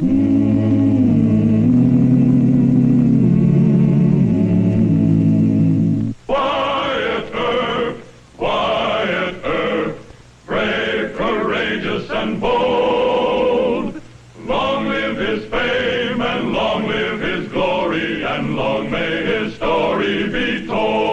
Wyatt Earp, Wyatt Earp, brave, courageous, and bold. Long live his fame, and long live his glory, and long may his story be told.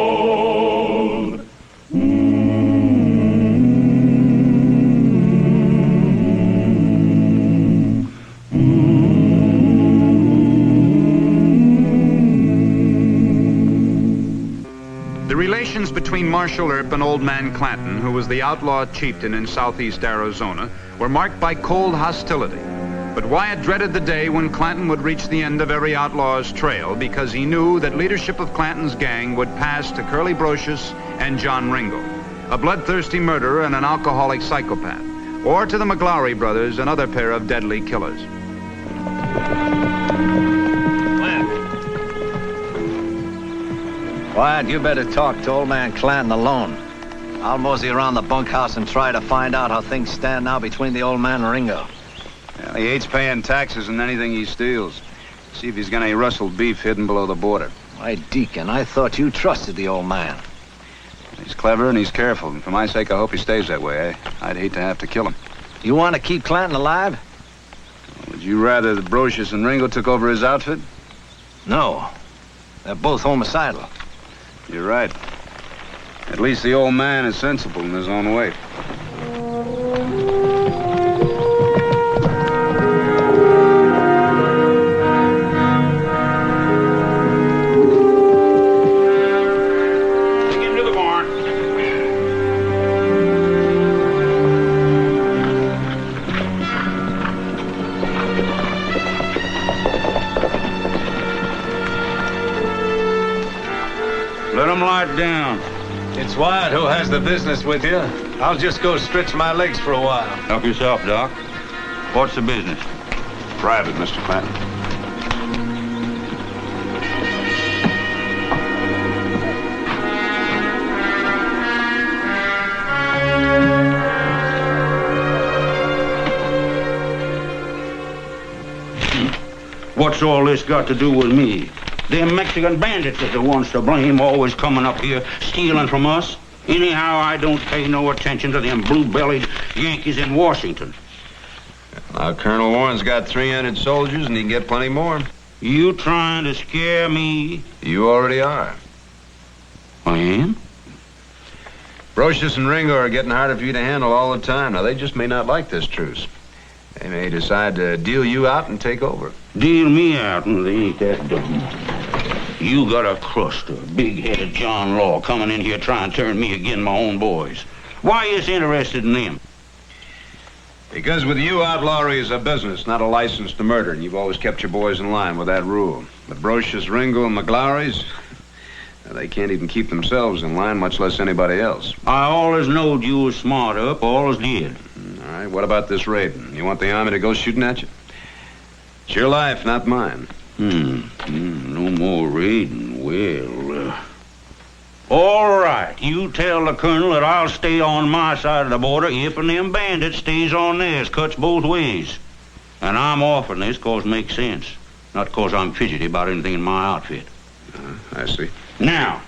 The relations between Marshal Earp and Old Man Clanton, who was the outlaw chieftain in southeast Arizona, were marked by cold hostility. But Wyatt dreaded the day when Clanton would reach the end of every outlaw's trail because he knew that leadership of Clanton's gang would pass to Curly Brocious and John Ringo, a bloodthirsty murderer and an alcoholic psychopath, or to the McLaury brothers, another pair of deadly killers. Wyatt, you better talk to Old Man Clanton alone. I'll mosey around the bunkhouse and try to find out how things stand now between the old man and Ringo. Well, he hates paying taxes on anything he steals. See if he's got any rustled beef hidden below the border. Why, Deacon, I thought you trusted the old man. He's clever and he's careful, and for my sake, I hope he stays that way. I'd hate to have to kill him. You want to keep Clanton alive? Would you rather that Brocious and Ringo took over his outfit? No. They're both homicidal. You're right. At least the old man is sensible in his own way. Take him to the barn. Let him lie down. It's Wyatt who has the business with you. I'll just go stretch my legs for a while. Help yourself, Doc. What's the business? Private, Mr. Clanton. What's all this got to do with me? Them Mexican bandits are the ones to blame, always coming up here, stealing from us. Anyhow, I don't pay no attention to them blue-bellied Yankees in Washington. Colonel Warren's got 300 soldiers, and he can get plenty more. You trying to scare me? You already are. I am? Brocious and Ringo are getting harder for you to handle all the time. Now, they just may not like this truce. They may decide to deal you out and take over. Deal me out, and they ain't that dumb. You got a crust of big-headed John Law coming in here trying to turn me against my own boys. Why is interested in them? Because with you, outlawry is a business, not a license to murder, and you've always kept your boys in line with that rule. But Brocious, Ringo, and McLaury's, they can't even keep themselves in line, much less anybody else. I always knowed you was smart up, always did. All right, what about this raiding? You want the army to go shooting at you? It's your life, not mine. No more raiding. Well, all right. You tell the colonel that I'll stay on my side of the border if and them bandits stays on theirs. Cuts both ways. And I'm offering this cause it makes sense. Not cause I'm fidgety about anything in my outfit. I see. Now,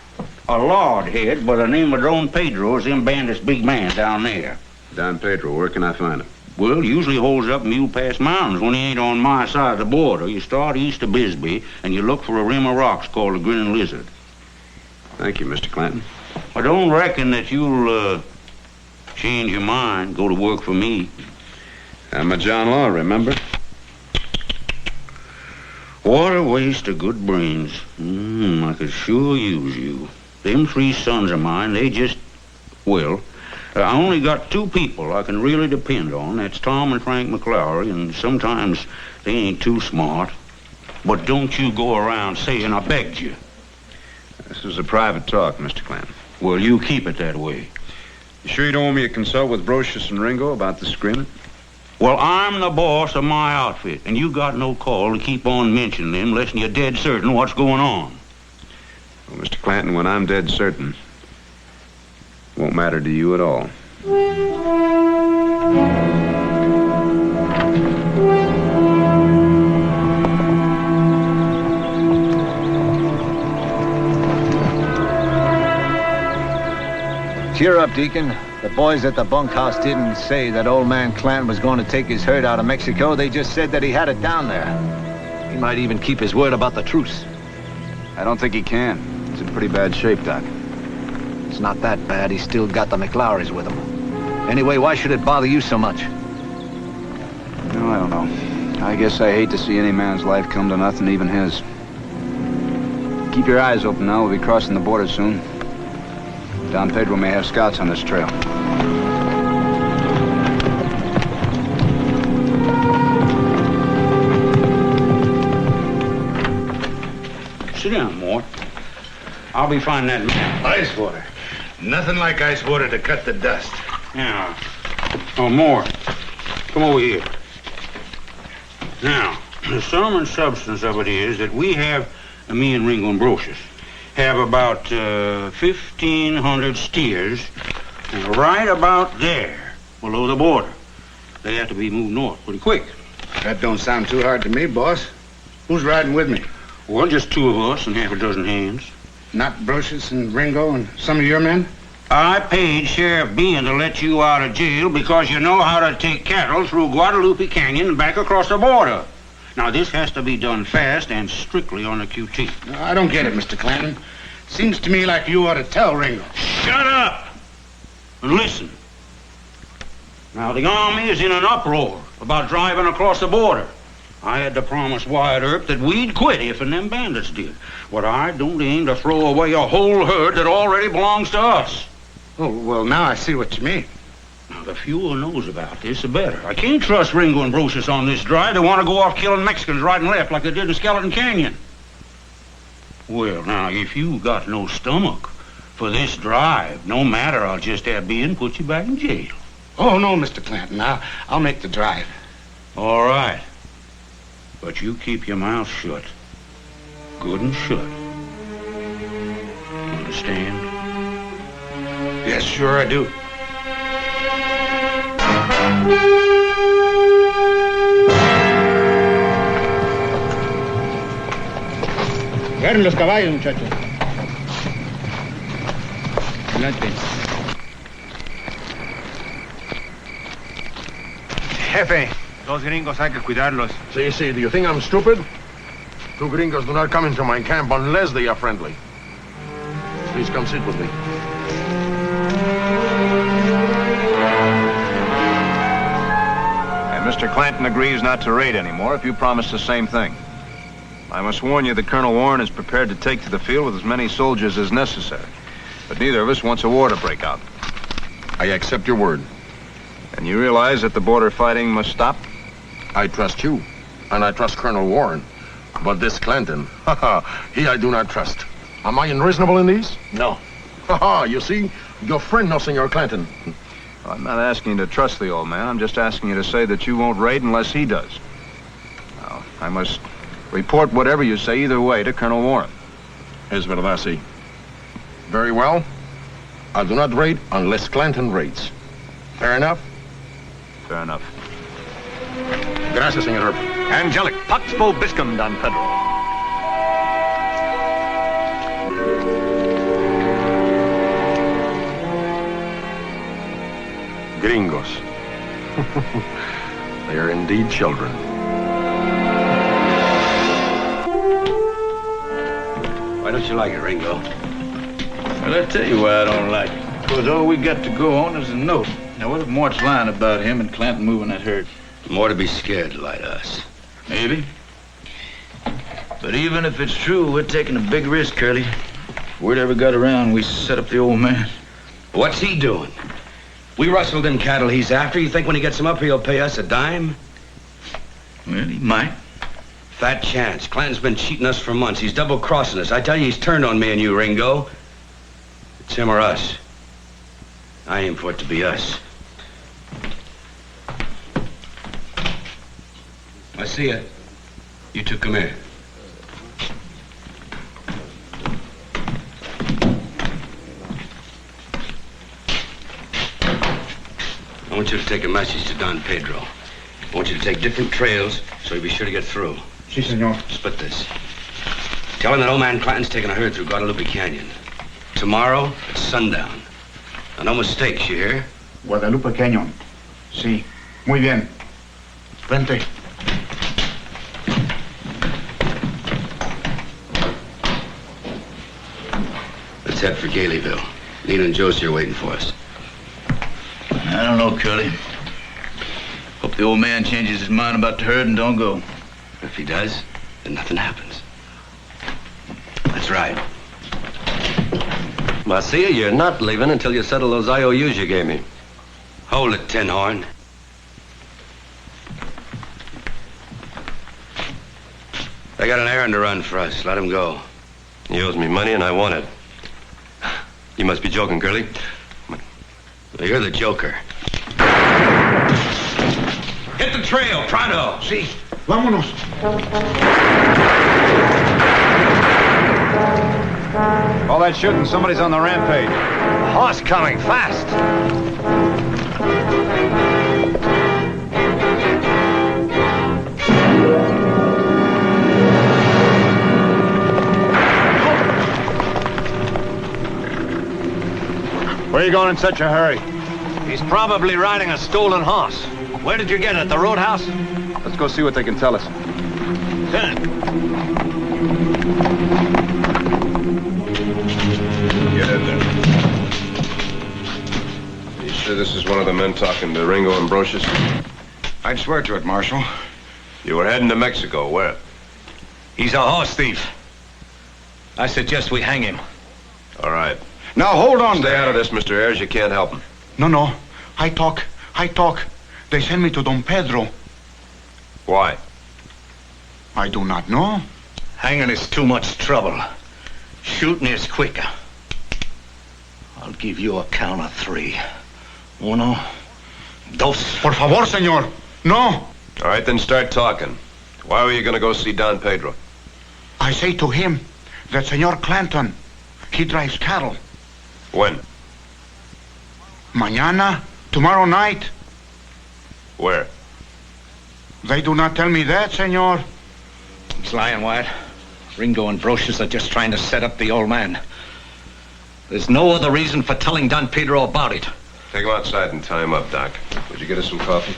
a lord head by the name of Don Pedro is them bandits' big man down there. Don Pedro, where can I find him? Well, usually holds up Mule Pass Mountains when he ain't on my side of the border. You start east of Bisbee, and you look for a rim of rocks called the Grinning Lizard. Thank you, Mr. Clanton. I don't reckon that you'll, change your mind, go to work for me. I'm a John Law, remember? What a waste of good brains. I could sure use you. Them 3 sons of mine, they just, well... I only got 2 people I can really depend on. That's Tom and Frank McLaury, and sometimes they ain't too smart. But don't you go around saying I begged you. This is a private talk, Mr. Clanton. Well, you keep it that way. You sure you don't want me to consult with Brocious and Ringo about this agreement? Well, I'm the boss of my outfit, and you got no call to keep on mentioning them unless you're dead certain what's going on. Well, Mr. Clanton, when I'm dead certain, it won't matter to you at all. Cheer up, Deacon. The boys at the bunkhouse didn't say that old man Clanton was going to take his herd out of Mexico. They just said that he had it down there. He might even keep his word about the truce. I don't think he can. He's in pretty bad shape, Doc. It's not that bad. He's still got the McLaurys with him. Anyway, why should it bother you so much? No, I don't know. I guess I hate to see any man's life come to nothing, even his. Keep your eyes open now. We'll be crossing the border soon. Don Pedro may have scouts on this trail. Sit down, Mort. I'll be finding that man. Ice water. Nothing like ice water to cut the dust. Yeah. Oh, Mort. Come over here. Now, the sum and substance of it is that we have, me and Ringo and Brocious, have about 1,500 steers right about there, below the border. They have to be moved north pretty quick. That don't sound too hard to me, boss. Who's riding with me? Well, just 2 of us and half a dozen hands. Not Brocious and Ringo and some of your men? I paid Sheriff Bean to let you out of jail because you know how to take cattle through Guadalupe Canyon and back across the border. Now, this has to be done fast and strictly on the QT. I don't get it, Mr. Clanton. Seems to me like you ought to tell Ringo. Shut up! And listen. Now, the Army is in an uproar about driving across the border. I had to promise Wyatt Earp that we'd quit if and them bandits did. But I don't aim to throw away a whole herd that already belongs to us. Oh, well, now I see what you mean. Now, the fewer knows about this, the better. I can't trust Ringo and Brocious on this drive. They want to go off killing Mexicans right and left like they did in Skeleton Canyon. Well, now, if you got no stomach for this drive, no matter, I'll just have Bean put you back in jail. Oh, no, Mr. Clanton. I'll make the drive. All right. But you keep your mouth shut. Good and shut. Understand? Yes, sure I do. Agarren los caballos, muchachos. Adelante. Jefe, those gringos hay que cuidarlos. See, do you think I'm stupid? 2 gringos do not come into my camp unless they are friendly. Please come sit with me. And Mr. Clanton agrees not to raid anymore if you promise the same thing. I must warn you that Colonel Warren is prepared to take to the field with as many soldiers as necessary. But neither of us wants a war to break out. I accept your word. And you realize that the border fighting must stop? I trust you, and I trust Colonel Warren. But this Clanton, he I do not trust. Am I unreasonable in these? No. You see, your friend knows Senor Clanton. Well, I'm not asking you to trust the old man. I'm just asking you to say that you won't raid unless he does. Now, I must report whatever you say either way to Colonel Warren. Es verdad, sí. Very well. I do not raid unless Clanton raids. Fair enough? Fair enough. Gracias, Senor Earp. Angelic, Pax Vobiscum, Don Pedro. Gringos. They are indeed children. Why don't you like it, Ringo? Well, I'll tell you why I don't like it. Because all we got to go on is a note. Now, what if Mort's lying about him and Clanton moving that herd? More to be scared to lie to us. Maybe. But even if it's true, we're taking a big risk, Curly. If word ever got around, we set up the old man. What's he doing? We rustled them cattle he's after. You think when he gets them up here, he'll pay us a dime? Well, he might. Fat chance. Clanton's been cheating us for months. He's double-crossing us. I tell you, he's turned on me and you, Ringo. It's him or us. I aim for it to be us. I see it. You two come here. I want you to take a message to Don Pedro. I want you to take different trails so he'll be sure to get through. Si, senor. Split this. Tell him that old man Clanton's taking a herd through Guadalupe Canyon. Tomorrow at sundown. Now, no mistakes, you hear? Guadalupe Canyon. Sí. Muy bien. Vente. Let's head for Galeyville. Nina and Josie are waiting for us. I don't know, Curly. Hope the old man changes his mind about the herd and don't go. If he does, then nothing happens. That's right. Marcia, you're not leaving until you settle those IOUs you gave me. Hold it, Tin Horn. They got an errand to run for us. Let them go. He owes me money and I want it. You must be joking, Curly. Well, you're the joker. Hit the trail, pronto. Sí. Vámonos. All that shooting, somebody's on the rampage. A horse coming, fast. Where are you going in such a hurry? He's probably riding a stolen horse. Where did you get it? At the roadhouse? Let's go see what they can tell us. Get in there. You sure this is one of the men talking to Ringo and Brocious? I'd swear to it, Marshal. You were heading to Mexico. Where? He's a horse thief. I suggest we hang him. All right. Now, hold on Stay there. out of this, Mr. Ayers. You can't help him. No. I talk. They send me to Don Pedro. Why? I do not know. Hanging is too much trouble. Shooting is quicker. I'll give you a count of 3. 1, 2. Por favor, señor. No. All right, then start talking. Why were you going to go see Don Pedro? I say to him that Señor Clanton, he drives cattle. When? Mañana, tomorrow night. Where? They do not tell me that, señor. He's lying, Wyatt. Ringo and Brocious are just trying to set up the old man. There's no other reason for telling Don Pedro about it. Take him outside and tie him up, Doc. Would you get us some coffee?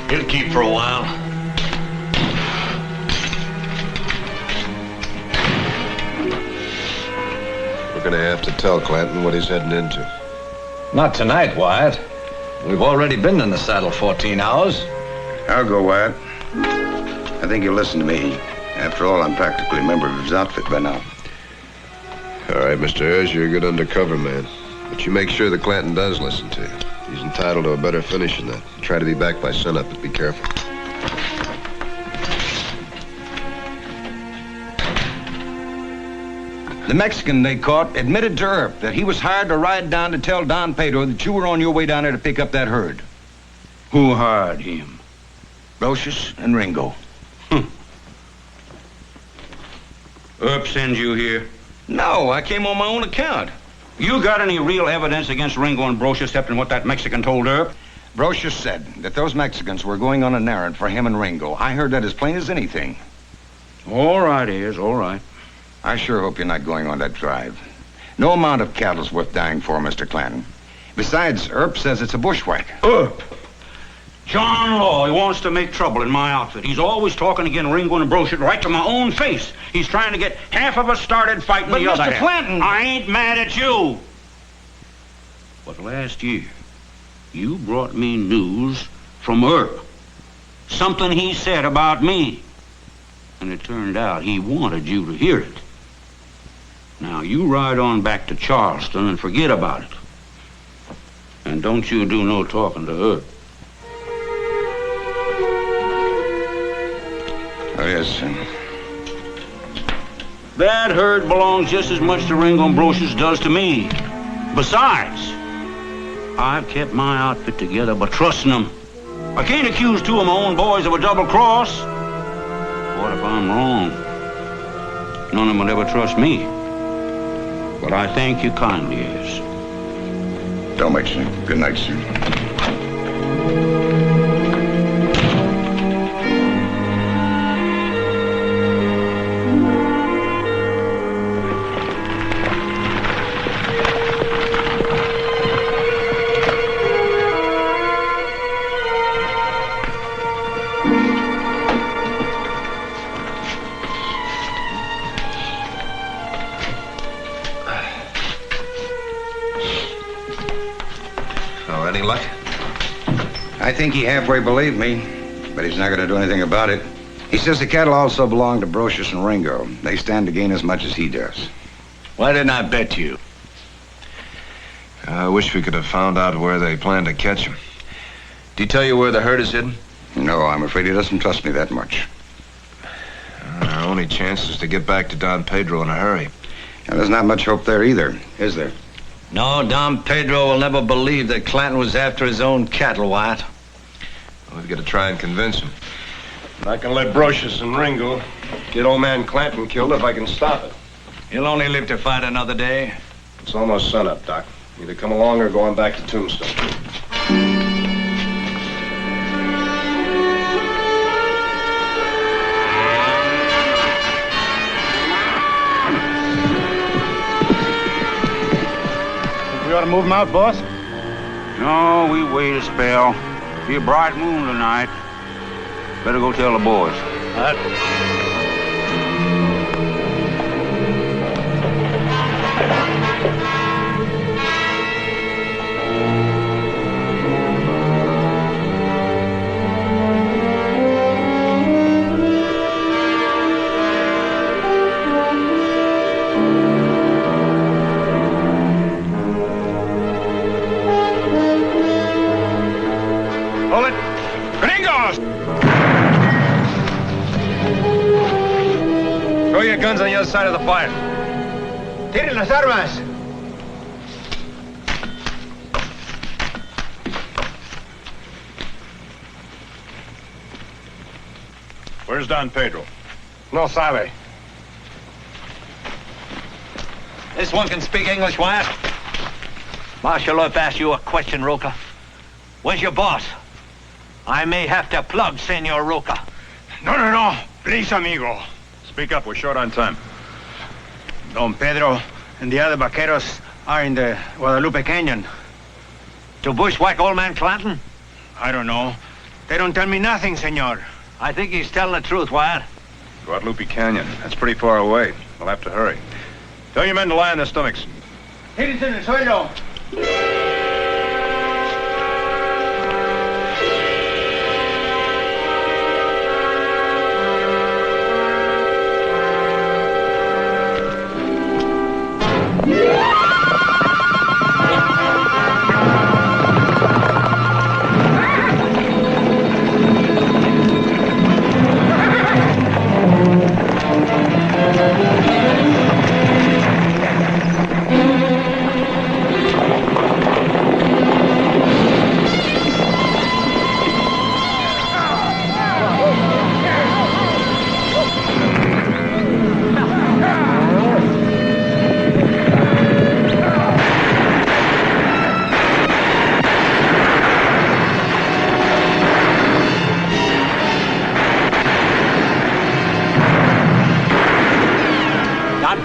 He'll keep for a while. We're going to have to tell Clanton what he's heading into. Not tonight, Wyatt. We've already been in the saddle 14 hours. I'll go, Wyatt. I think you'll listen to me. After all, I'm practically a member of his outfit by now. All right, Mr. Ayers, you're a good undercover man. But you make sure that Clanton does listen to you. He's entitled to a better finish than that. Try to be back by sunup, but be careful. The Mexican they caught admitted to Earp that he was hired to ride down to tell Don Pedro that you were on your way down there to pick up that herd. Who hired him? Brocious and Ringo. Earp sends you here? No, I came on my own account. You got any real evidence against Ringo and Brocious except in what that Mexican told Earp? Brocious said that those Mexicans were going on an errand for him and Ringo. I heard that as plain as anything. All right, Ayers, all right. I sure hope you're not going on that drive. No amount of cattle's worth dying for, Mr. Clanton. Besides, Earp says it's a bushwhack. Earp! John Law, he wants to make trouble in my outfit. He's always talking against Ringo and Brocious right to my own face. He's trying to get half of us started fighting But the other Mr. half. Clanton... I ain't mad at you. But last year, you brought me news from Earp. Something he said about me. And it turned out he wanted you to hear it. Now, you ride on back to Charleston and forget about it. And don't you do no talking to Earp. Oh, yes, That herd belongs just as much to Ringo and Brocious does to me. Besides, I've kept my outfit together by trusting them. I can't accuse 2 of my own boys of a double cross. What if I'm wrong? None of them will ever trust me. But I thank you kindly, yes. So much, sir. Good night, sir. Oh, any luck? I think he halfway believed me, but he's not going to do anything about it. He says the cattle also belong to Brocious and Ringo. They stand to gain as much as he does. Why didn't I bet you? I wish we could have found out where they plan to catch him. Did he tell you where the herd is hidden? No, I'm afraid he doesn't trust me that much. Our only chance is to get back to Don Pedro in a hurry. And there's not much hope there either, is there? No, Don Pedro will never believe that Clanton was after his own cattle, Wyatt. Well, we've got to try and convince him. I'm not going to let Brocious and Ringo get old man Clanton killed if I can stop it. He'll only live to fight another day. It's almost sunup, Doc. Either come along or go on back to Tombstone. We ought to move him out, boss. No, we wait a spell. Be a bright moon tonight. Better go tell the boys. Hold it! Gringos! Throw your guns on the other side of the fire. Tiren las armas. Where's Don Pedro? No sabe. This one can speak English, Wyatt. Marshal Earp asked you a question, Roca. Where's your boss? I may have to plug Senor Roca. No. Please, amigo. Speak up, we're short on time. Don Pedro and the other vaqueros are in the Guadalupe Canyon. To bushwhack old man Clanton? I don't know. They don't tell me nothing, senor. I think he's telling the truth, Wyatt. Guadalupe Canyon. That's pretty far away. We'll have to hurry. Tell your men to lie on their stomachs. Tírense en el suelo.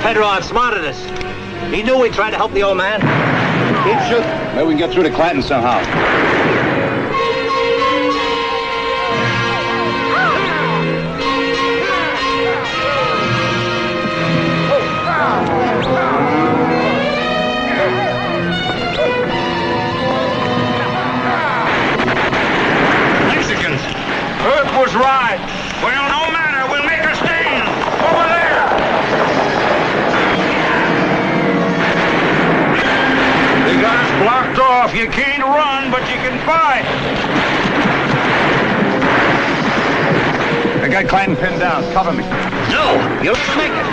Pedro outsmarted us. He knew we'd try to help the old man. He'd shoot. Maybe we can get through to Clanton somehow. Mexicans! Earp was right. Well, no matter. We'll make a stand. Over there! They got us blocked off. You can't run, but you can fight. I got Clanton pinned down. Cover me. No, you'll never make it.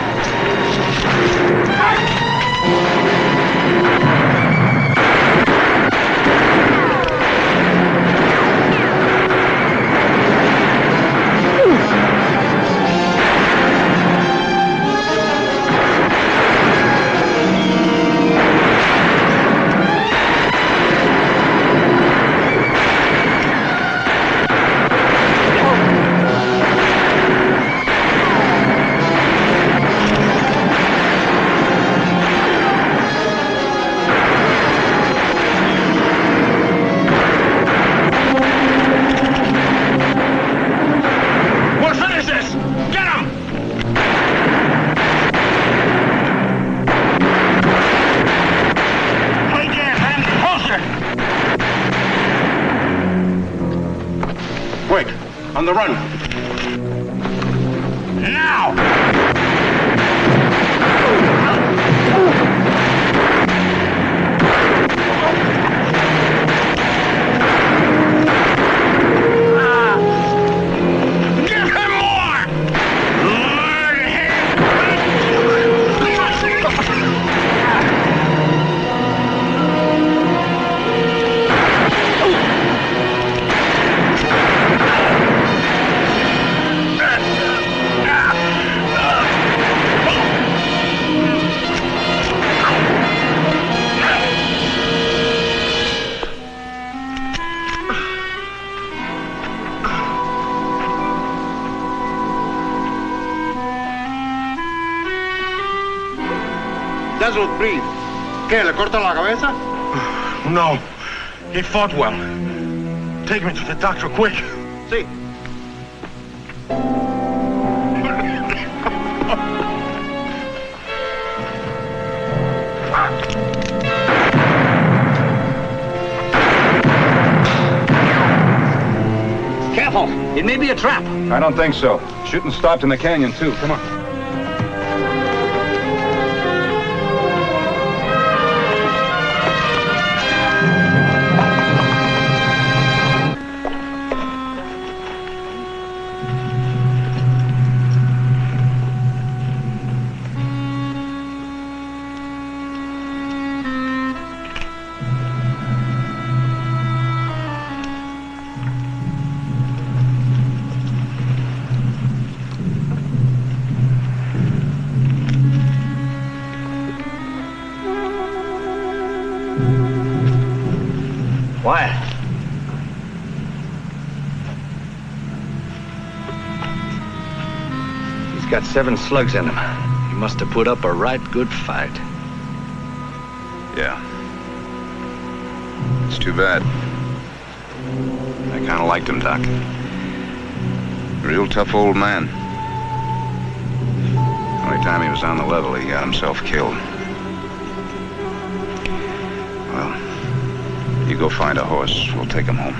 On the run. Now! Doesn't breathe. ¿Qué, le cortan la cabeza? No. He fought well. Take me to the doctor, quick. Sí. Careful. It may be a trap. I don't think so. Shooting stopped in the canyon, too. Come on. Wyatt. He's got 7 slugs in him. He must have put up a right good fight. Yeah. It's too bad. I kind of liked him, Doc. Real tough old man. Only time he was on the level, he got himself killed. Well, you go find a horse. We'll take him home.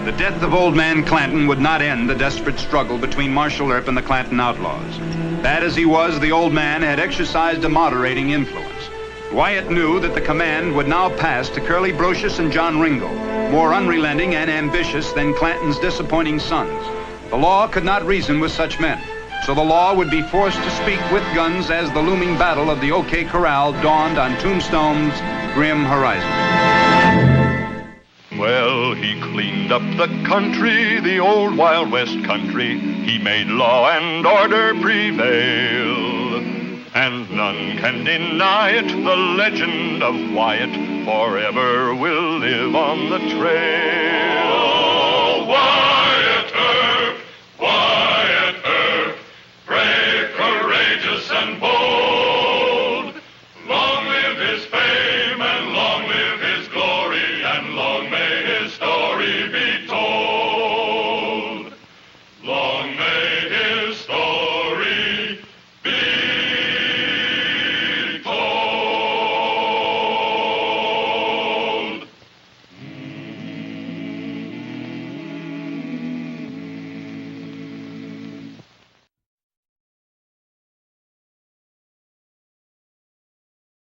The death of old man Clanton would not end the desperate struggle between Marshal Earp and the Clanton outlaws. Bad as he was, the old man had exercised a moderating influence. Wyatt knew that the command would now pass to Curly Brocious and John Ringo, more unrelenting and ambitious than Clanton's disappointing sons. The law could not reason with such men, so the law would be forced to speak with guns as the looming battle of the OK Corral dawned on Tombstone's grim horizon. Well, he cleaned up the country, the old Wild West country. He made law and order prevail. And none can deny it, the legend of Wyatt forever will live on the trail.